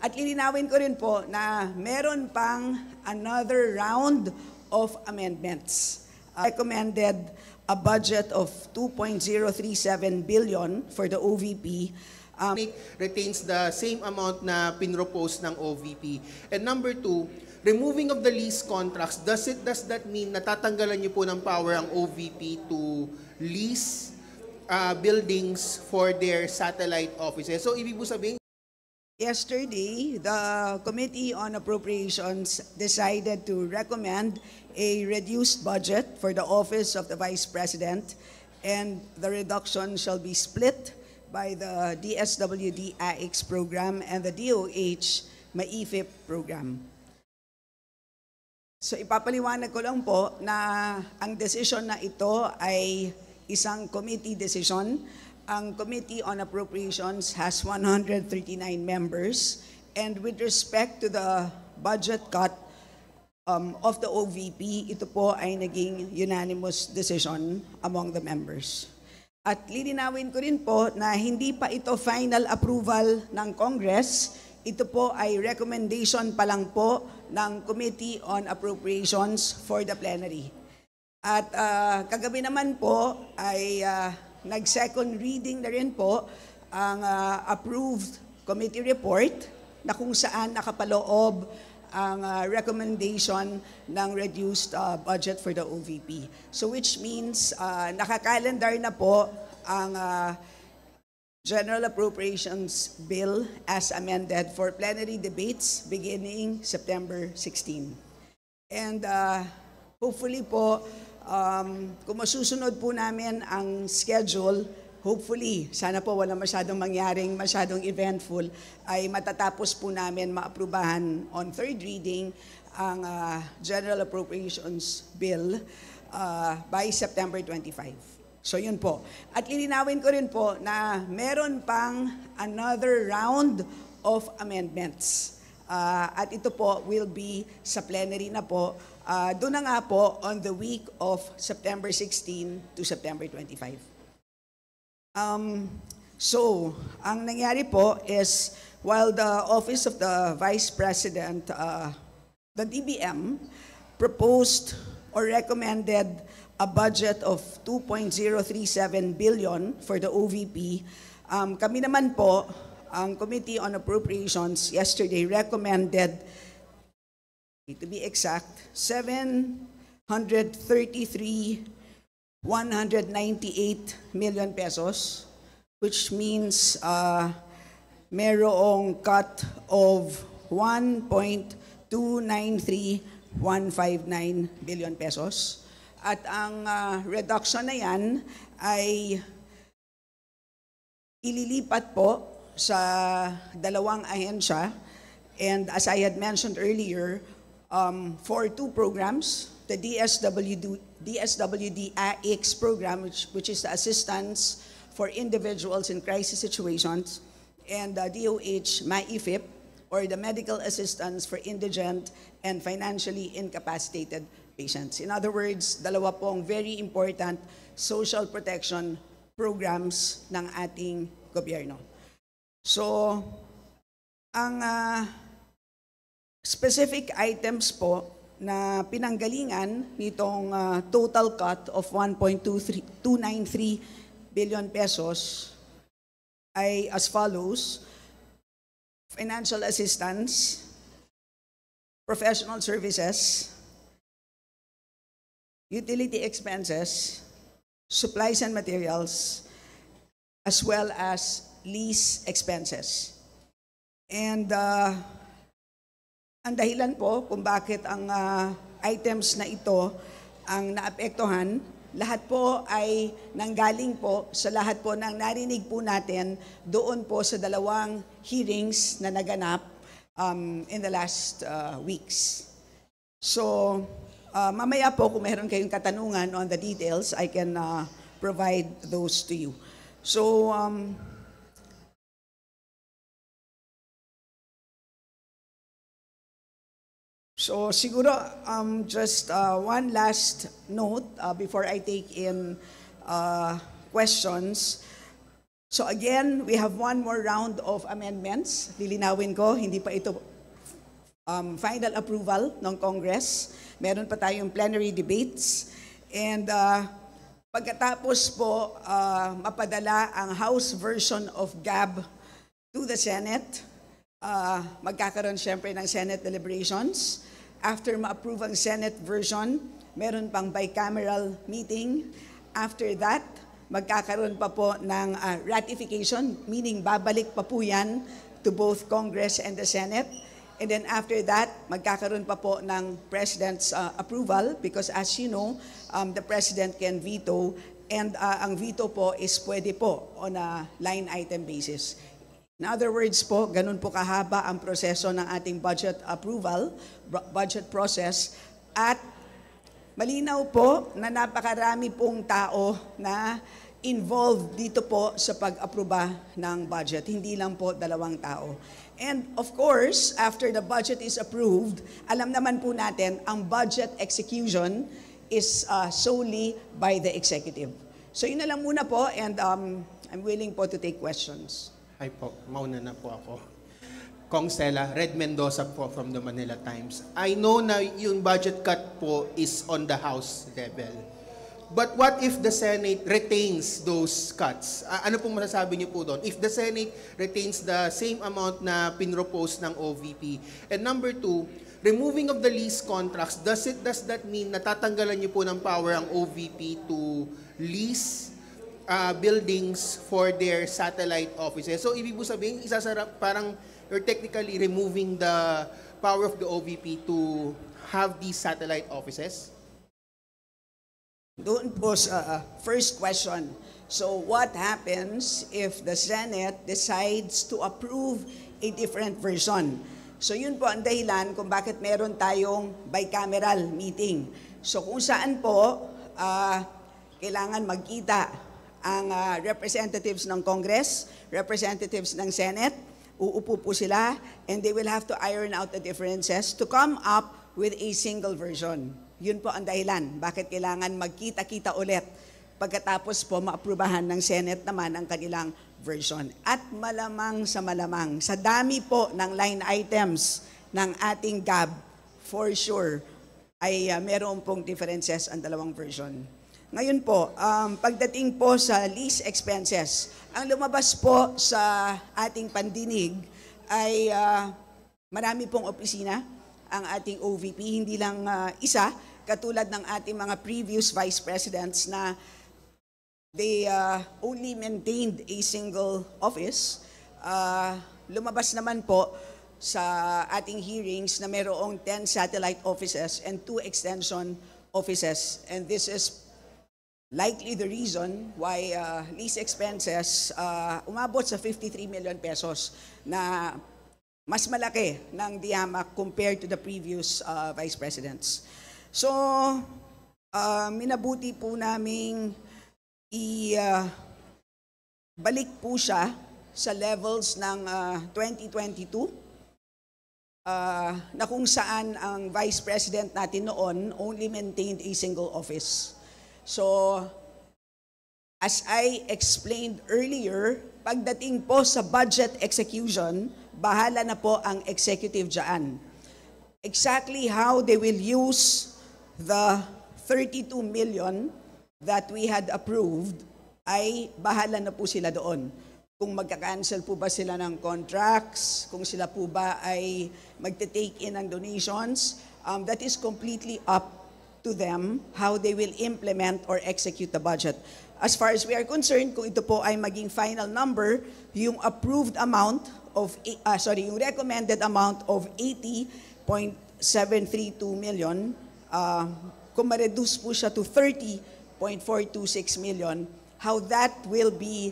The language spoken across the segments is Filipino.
At lilinawin ko rin po na meron pang another round of amendments. Recommended a budget of 2.037 billion for the OVP. Retains the same amount na pinropose ng OVP. And number two, removing of the lease contracts, does that mean natatanggalan niyo po ng power ang OVP to lease buildings for their satellite offices? So ibig po sabihin, yesterday, the Committee on Appropriations decided to recommend a reduced budget for the Office of the Vice President, and the reduction shall be split by the DSWD AIX program and the DOH MAIFIP program. So ipapaliwanag ko lang po na ang decision na ito ay isang committee decision. Ang Committee on Appropriations has 139 members, and with respect to the budget cut of the OVP, ito po ay naging unanimous decision among the members. At lilinawin ko rin po na hindi pa ito final approval ng Congress, ito po ay recommendation pa lang po ng Committee on Appropriations for the plenary. At kagabi naman po ay nag-second reading na rin po ang approved committee report na kung saan nakapaloob ang recommendation ng reduced budget for the OVP. So which means nakakalendar na po ang General Appropriations Bill as amended for plenary debates beginning September 16. And hopefully po, kung masusunod po namin ang schedule, hopefully, sana po wala masyadong eventful, ay matatapos po namin maaprubahan on third reading ang General Appropriations Bill by September 25. So yun po. At lilinawin ko rin po na meron pang another round of amendments. At ito po will be sa plenary na po. Doon na nga po on the week of September 16 to September 25. So, ang nangyari po is while the Office of the Vice President, the DBM, proposed or recommended a budget of 2.037 billion for the OVP, kami naman po, ang Committee on Appropriations yesterday recommended, to be exact, 733,198 million pesos, which means merong cut of 1.293159 billion pesos. At ang reduction na yan ay ililipat po sa dalawang ahensya, and as I had mentioned earlier, for two programs, the DSWD AIX program, which is the Assistance for Individuals in Crisis Situations, and the DOH MAIFIP, or the Medical Assistance for Indigent and Financially Incapacitated Patients. In other words, dalawa pong very important social protection programs ng ating gobyerno. So, ang specific items po na pinanggalingan nitong total cut of 1.293 billion pesos ay as follows: financial assistance, professional services, utility expenses, supplies and materials, as well as lease expenses. And ang dahilan po kung bakit ang items na ito ang naapektuhan, lahat po ay nanggaling po sa lahat po ng narinig po natin doon po sa dalawang hearings na naganap in the last weeks. So, mamaya po kung meron kayong katanungan on the details, I can provide those to you. So, siguro just one last note before I take in questions. So again, we have one more round of amendments. Lilinawin ko, hindi pa ito final approval ng Congress. Meron pa tayong plenary debates. And pagkatapos po mapadala ang House version of GAB to the Senate, magkakaroon siyempre ng Senate deliberations. After ma-approve ang Senate version, meron pang bicameral meeting. After that, magkakaroon pa po ng ratification, meaning babalik pa po yan to both Congress and the Senate. And then after that, magkakaroon pa po ng President's approval because as you know, the President can veto and ang veto po is pwede po on a line item basis. In other words po, ganun po kahaba ang proseso ng ating budget approval, budget process at malinaw po na napakarami pong tao na involved dito po sa pag-aproba ng budget. Hindi lang po 2 tao. And of course, after the budget is approved, alam naman po natin, ang budget execution is solely by the executive. So yun na lang muna po and I'm willing po to take questions. Hi po, mauna na po ako. Kong Stella, Red Mendoza po from the Manila Times. I know na yung budget cut po is on the House level. But what if the Senate retains those cuts? Ano pong masasabi niyo po doon? If the Senate retains the same amount na pinropose ng OVP. And number 2, removing of the lease contracts, does that mean natatanggalan niyo po ng power ang OVP to lease buildings for their satellite offices? So ibig po sabihin, parang you're technically removing the power of the OVP to have these satellite offices? Doon po sa first question. So what happens if the Senate decides to approve a different version? So yun po ang dahilan kung bakit meron tayong bicameral meeting. So kung saan po kailangan magkita ang representatives ng Congress, representatives ng Senate, uupo po sila and they will have to iron out the differences to come up with a single version. Yun po ang dahilan. Bakit kailangan magkita-kita ulit pagkatapos po maaprubahan ng Senate naman ang kanilang version. At malamang, sa dami po ng line items ng ating GAB, for sure, ay meron pong differences ang 2 version. Ngayon po, pagdating po sa lease expenses, ang lumabas po sa ating pandinig ay marami pong opisina ang ating OVP, hindi lang isa, katulad ng ating mga previous vice presidents na they only maintained a single office. Lumabas naman po sa ating hearings na mayroong 10 satellite offices and 2 extension offices. And this is likely the reason why lease expenses umabot sa 53 million pesos na mas malaki ng diamak compared to the previous vice presidents. So, minabuti po naming balik po siya sa levels ng 2022 na kung saan ang vice president natin noon only maintained a single office. So, as I explained earlier, pagdating po sa budget execution, bahala na po ang executive dyan. Exactly how they will use the 32 million that we had approved, ay bahala na po sila doon. Kung magka-cancel po ba sila ng contracts, kung sila po ba ay magte-take in ng donations, that is completely up to them how they will implement or execute the budget. As far as we are concerned, kung ito po ay maging final number, yung approved amount of, yung recommended amount of 80.732 million, kung ma-reduce po siya to 30.426 million, how that will be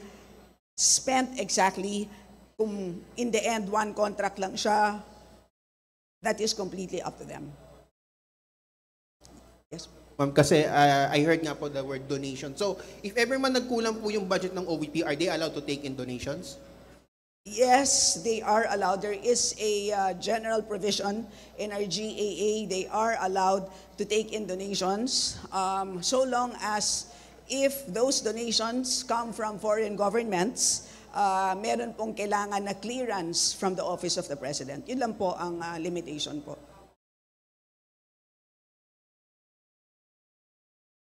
spent exactly, kung in the end, one contract lang siya, that is completely up to them. Yes. Ma'am, kasi I heard nga po the word donation. So, if ever man nagkulang po yung budget ng OVP, are they allowed to take in donations? Yes, they are allowed. There is a general provision in our GAA. They are allowed to take in donations so long as if those donations come from foreign governments, meron pong kailangan na clearance from the Office of the President. Yun lang po ang limitation po.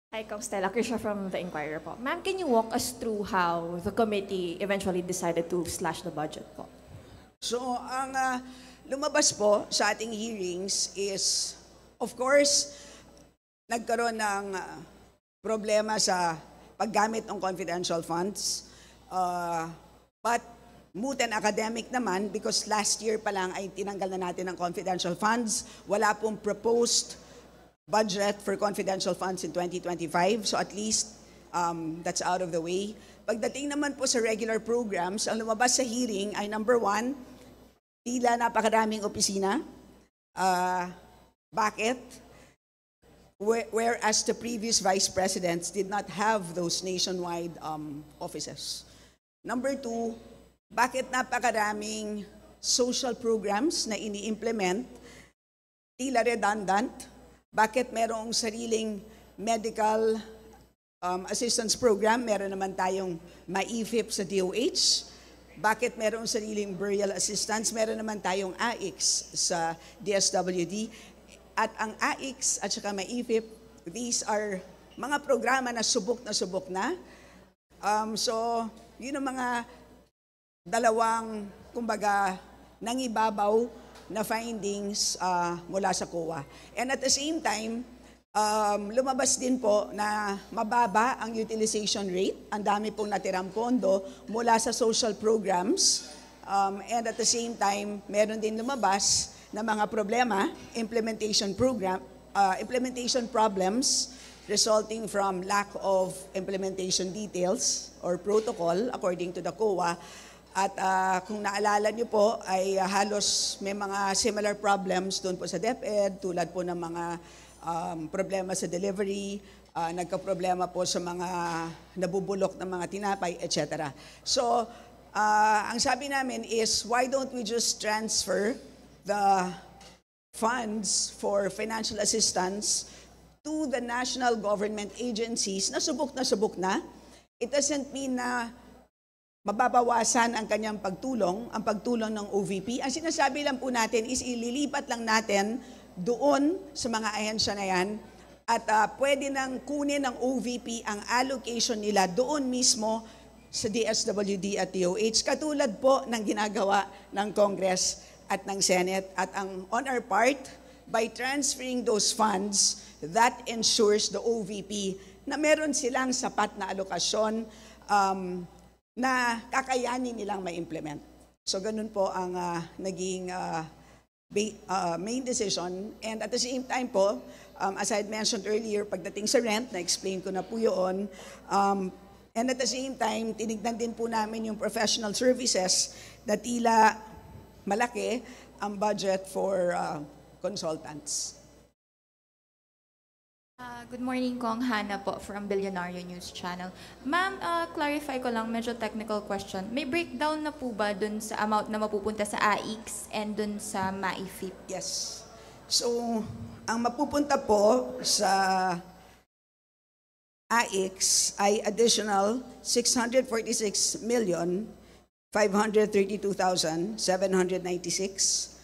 Hi, Kong Stella Krisha from The Inquirer po. Ma'am, can you walk us through how the committee eventually decided to slash the budget po? So, ang lumabas po sa ating hearings is, of course, nagkaroon ng problema sa paggamit ng confidential funds. But moot and academic naman because last year pa lang ay tinanggal na natin ang confidential funds. Wala pong proposed budget for confidential funds in 2025. So at least that's out of the way. Pagdating naman po sa regular programs, ang lumabas sa hearing ay number 1, tila napakaraming opisina. Bakit? Whereas the previous vice presidents did not have those nationwide offices. Number 2, bakit napakaraming social programs na ini-implement, tila redundant? Bakit merong sariling medical assistance program? Meron naman tayong MAIFIP sa DOH. Bakit merong sariling burial assistance? Meron naman tayong AIX sa DSWD. At ang AIX at saka MAIFIP, these are mga programa na subok na. So, yun ang mga dalawang, kumbaga, nangibabaw na findings mula sa COA. And at the same time, lumabas din po na mababa ang utilization rate. Ang dami pong natirang pondo mula sa social programs. And at the same time, meron din lumabas na mga problema, implementation problems resulting from lack of implementation details or protocol according to the COA. At kung naalala niyo po ay halos may mga similar problems doon po sa DepEd tulad po ng mga problema sa delivery, nagka-problema po sa mga nabubulok ng mga tinapay, etc. So, ang sabi namin is why don't we just transfer the funds for financial assistance to the national government agencies na subok na. It doesn't mean na mababawasan ang kanyang pagtulong, ang pagtulong ng OVP. Ang sinasabi lang po natin is ililipat lang natin doon sa mga ahensya na yan at pwede nang kunin ng OVP ang allocation nila doon mismo sa DSWD at DOH, katulad po ng ginagawa ng Congress at ng Senate. At on our part, by transferring those funds, that ensures the OVP na meron silang sapat na alokasyon na kakayanin nilang ma-implement. So ganun po ang naging main decision. And at the same time po, as I had mentioned earlier, pagdating sa rent, na-explain ko na po yun. And at the same time, tinignan din po namin yung professional services na tila malaki ang budget for consultants. Good morning, Kong Hana po from Billionario News Channel. Ma'am, clarify ko lang, medyo technical question. May breakdown na po ba dun sa amount na mapupunta sa AIX and dun sa MAIFIP? Yes. So, ang mapupunta po sa AIX ay additional 646,532,796.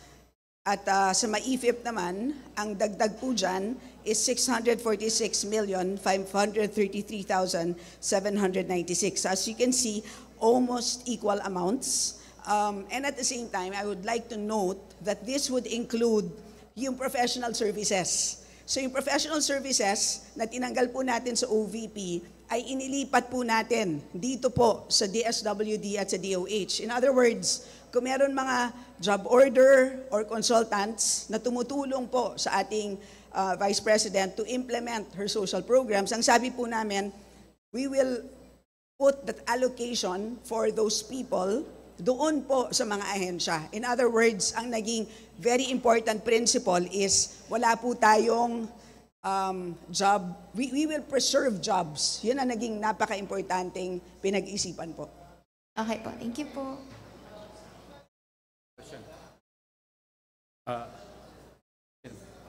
At sa MAIFIP naman, ang dagdag po dyan is 646,533,796. As you can see, almost equal amounts. And at the same time, I would like to note that this would include yung professional services. So yung professional services na tinanggal po natin sa OVP ay inilipat po natin dito po sa DSWD at sa DOH. In other words, kung meron mga job order or consultants na tumutulong po sa ating Vice President to implement her social programs, ang sabi po namin, we will put that allocation for those people doon po sa mga ahensya. In other words, ang naging very important principle is wala po tayong job. We will preserve jobs. Yun ang naging napaka-importanting pinag-isipan po. Okay po, thank you po.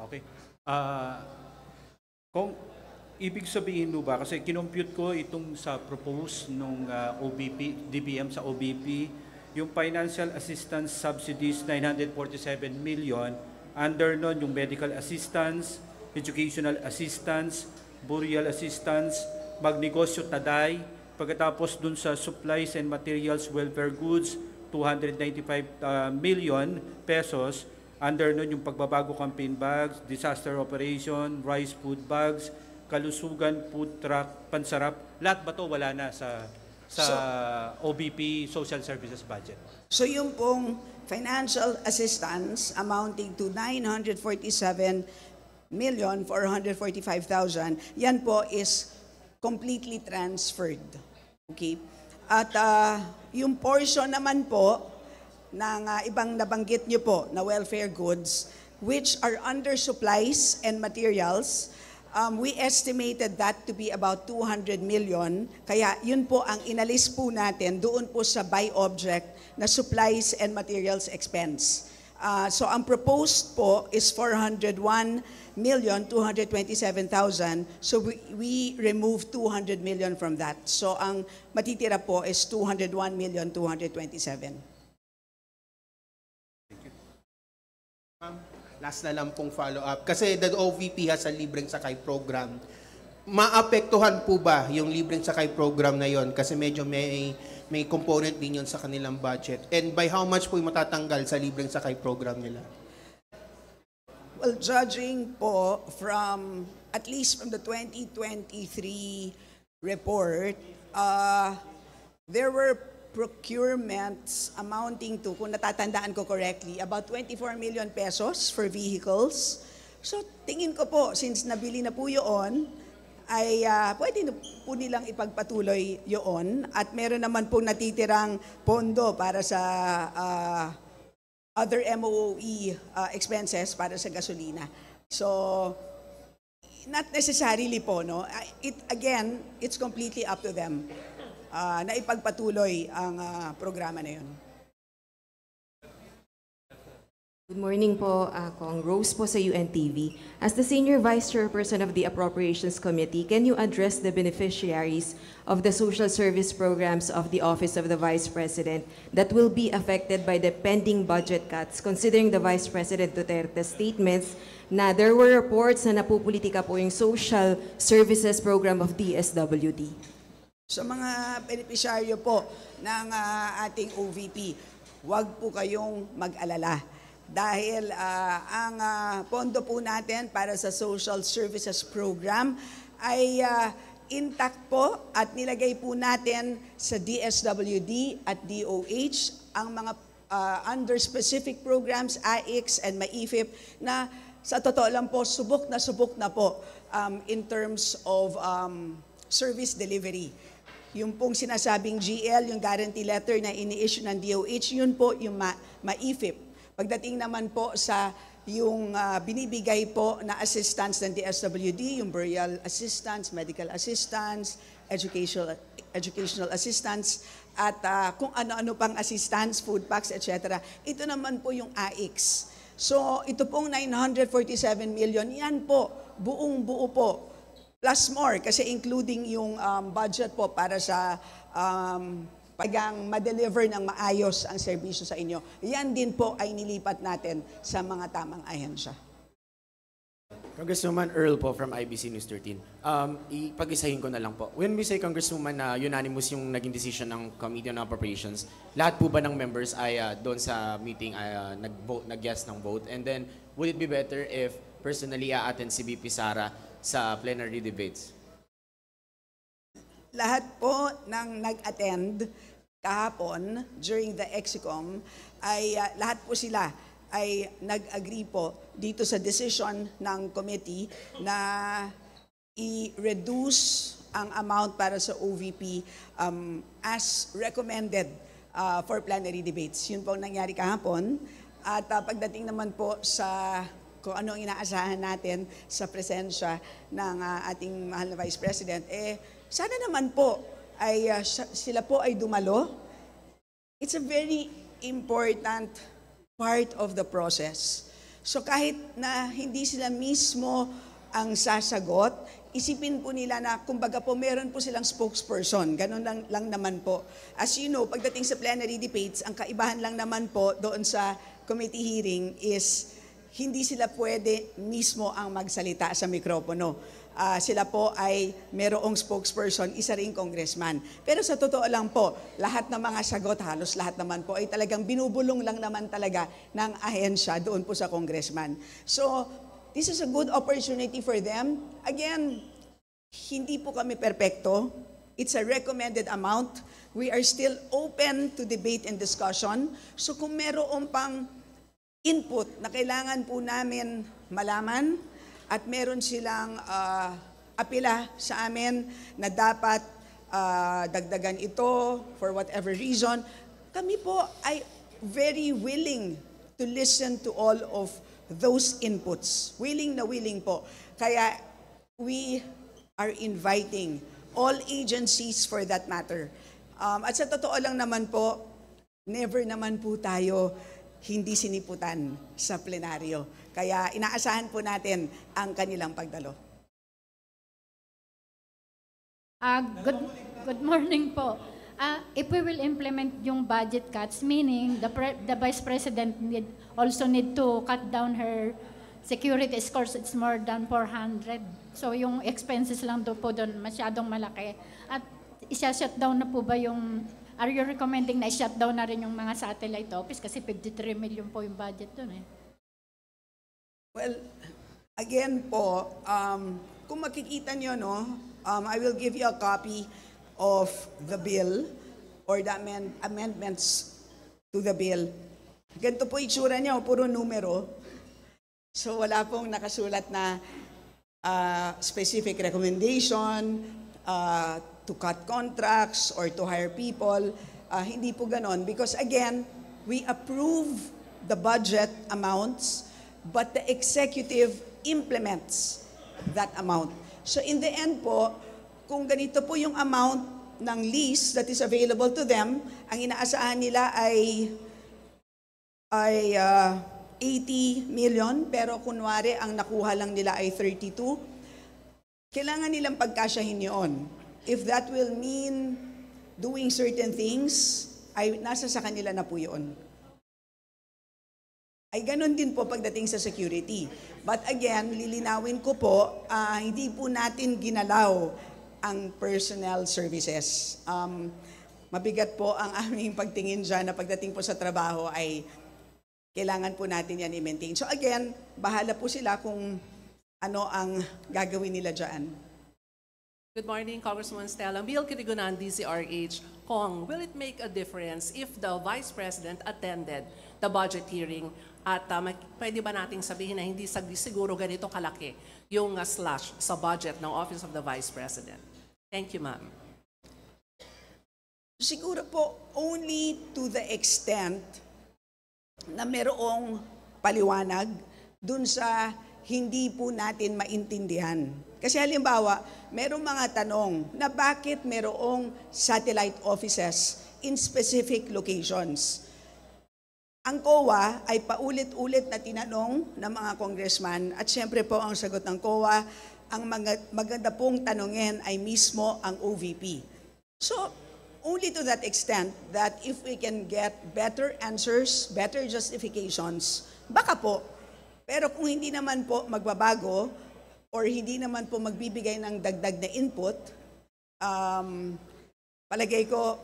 Okay. Kung Ibig sabihin mo ba, kasi kinompute ko itong sa propose nung OBP, DBM sa OBP, yung financial assistance subsidies 947 million, under nun yung medical assistance, educational assistance, burial assistance, magnegosyo taday, pagkatapos dun sa supplies and materials welfare goods, 295 million pesos, under nun yung pagbabago campaign bags, disaster operation, rice food bags, kalusugan, food truck, pansarap, lahat ba to wala na sa OBP Social Services budget? So yung pong financial assistance amounting to 947,445,000, yan po is completely transferred. Okay? At yung portion naman po ng ibang nabanggit nyo po na welfare goods, which are under supplies and materials, we estimated that to be about 200 million. Kaya yun po ang inalis po natin doon po sa by object na supplies and materials expense. So ang proposed po is 401,227,000. So we removed 200 million from that. So ang matitira po is 201,227,000. Last na lang pong follow-up. Kasi the OVP has a libreng sakay program. Maapektuhan po ba yung libreng sakay program na yon? Kasi medyo may component din yun sa kanilang budget. And by how much po yung matatanggal sa libreng sakay program nila? Well, judging po from, at least from the 2023 report, there were procurements amounting to, kung natatandaan ko correctly, about 24 million pesos for vehicles. So tingin ko po, since nabili na po yun, ay pwede na po nilang ipagpatuloy yun. At meron naman po natitirang pondo para sa other MOE expenses para sa gasolina. So, not necessarily po, no? Again, it's completely up to them na ipagpatuloy ang programa na yun. Good morning po, Kong Rose po sa UNTV. As the Senior Vice Chairperson of the Appropriations Committee, can you address the beneficiaries of the social service programs of the Office of the Vice President that will be affected by the pending budget cuts, considering the Vice President Duterte's statements na there were reports na napupolitika po yung social services program of DSWD? Sa mga benepisyaryo po ng ating OVP, huwag po kayong mag-alala. Dahil ang pondo po natin para sa Social Services Program ay intact po at nilagay po natin sa DSWD at DOH ang mga under specific programs, AIX and MAIFIP, na sa totoo lang po, subok na po in terms of service delivery. Yung pong sinasabing GL, yung guarantee letter na ini-issue ng DOH, yun po yung MAIFIP. Pagdating naman po sa yung binibigay po na assistance ng DSWD, yung burial assistance, medical assistance, educational assistance, at kung ano-ano pang assistance, food packs, etc. Ito naman po yung AIX. So ito pong 947 million, yan po, buong-buo po. Plus more, kasi including yung budget po para sa pagang ma-deliver ng maayos ang serbisyo sa inyo. Yan din po ay nilipat natin sa mga tamang ahensya. Congresswoman Earl po from IBC News 13. Ipag-isahin ko na lang po. When we say, Congresswoman, na unanimous yung naging decision ng Committee on Appropriations, lahat po ba ng members ay doon sa meeting ay nag-yes ng vote? And then, would it be better if personally a-attend si VP Sara sa plenary debates? Lahat po ng nag-attend kahapon during the EXICOM ay lahat po sila ay nag-agree po dito sa decision ng committee na i-reduce ang amount para sa OVP as recommended for plenary debates. Yun po ang nangyari kahapon. At pagdating naman po sa kung ano ang inaasahan natin sa presensya ng ating mahal na Vice President, sana naman po ay sila po ay dumalo. It's a very important part of the process. So kahit na hindi sila mismo ang sasagot, isipin po nila na kumbaga po meron po silang spokesperson. Ganun lang naman po. As you know, pagdating sa plenary debates, ang kaibahan lang naman po doon sa committee hearing is hindi sila pwede mismo ang magsalita sa mikropono. Sila po ay merong spokesperson, isa ring congressman. Pero sa totoo lang po, lahat ng mga sagot, halos lahat naman po ay talagang binubulong lang naman talaga ng ahensya doon po sa congressman. So, this is a good opportunity for them. Again, hindi po kami perpekto. It's a recommended amount. We are still open to debate and discussion. So kung meron pang input na kailangan po namin malaman at meron silang apela sa amin na dapat dagdagan ito for whatever reason, kami po ay very willing to listen to all of those inputs. Willing na willing po. Kaya we are inviting all agencies for that matter. At sa totoo lang naman po, never naman po tayo hindi siniputan sa plenaryo. Kaya inaasahan po natin ang kanilang pagdalo. Good morning po. If we will implement yung budget cuts, meaning the Vice President also need to cut down her security scores, it's more than 400. So yung expenses lang po doon masyadong malaki. At isa-shutdown na po ba are you recommending na i-shutdown na rin yung mga satellite office kasi 53 million po yung budget doon eh? Well, again po, kung makikita nyo, I will give you a copy of the bill or the amendments to the bill. Ganito po itsura niya, puro numero. So wala pong nakasulat na specific recommendation to cut contracts or to hire people. Hindi po ganon. Because again, we approve the budget amounts, but the executive implements that amount. So in the end po, kung ganito po yung amount ng lease that is available to them, ang inaasahan nila ay 80 million, pero kunwari ang nakuha lang nila ay 32, kailangan nilang pagkasyahin yun. If that will mean doing certain things, ay nasa sa kanila na po yun. Ay ganun din po pagdating sa security. But again, lilinawin ko po, hindi po natin ginalaw ang personnel services. Mabigat po ang aming pagtingin dyan na pagdating po sa trabaho ay kailangan po natin yan i-maintain. So again, bahala po sila kung ano ang gagawin nila dyan. Good morning, Congresswoman Stella. Bill Kirigonan, DCRH. Kong, will it make a difference if the Vice President attended the budget hearing at pwede ba nating sabihin na hindi siguro ganito kalaki yung slash sa budget ng Office of the Vice President? Thank you, ma'am. Siguro po only to the extent na merong paliwanag dun sa hindi po natin maintindihan. Kasi halimbawa, merong mga tanong na bakit merong satellite offices in specific locations. Ang COA ay paulit-ulit na tinanong ng mga congressman at syempre po ang sagot ng COA, ang maganda pong tanongin ay mismo ang OVP. So, only to that extent that if we can get better answers, better justifications, baka po. Pero kung hindi naman po magbabago or hindi naman po magbibigay ng dagdag na input, palagay ko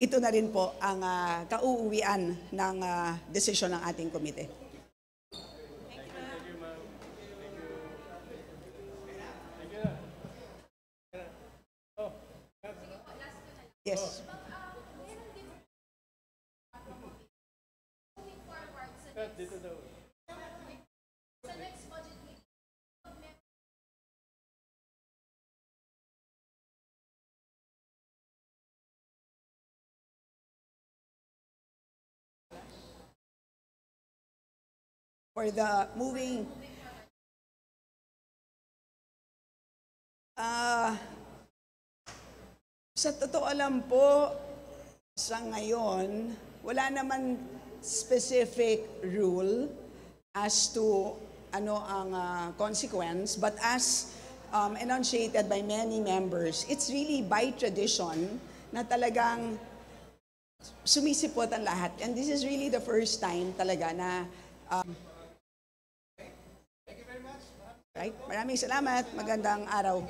ito na rin po ang kauuwian ng desisyon ng ating komite. Yes. For the moving, sa totoo alam po, sa ngayon, wala naman specific rule as to ano ang consequence, but as enunciated by many members, it's really by tradition na talagang sumisipot ang lahat. And this is really the first time talaga na right? Maraming salamat. Magandang araw.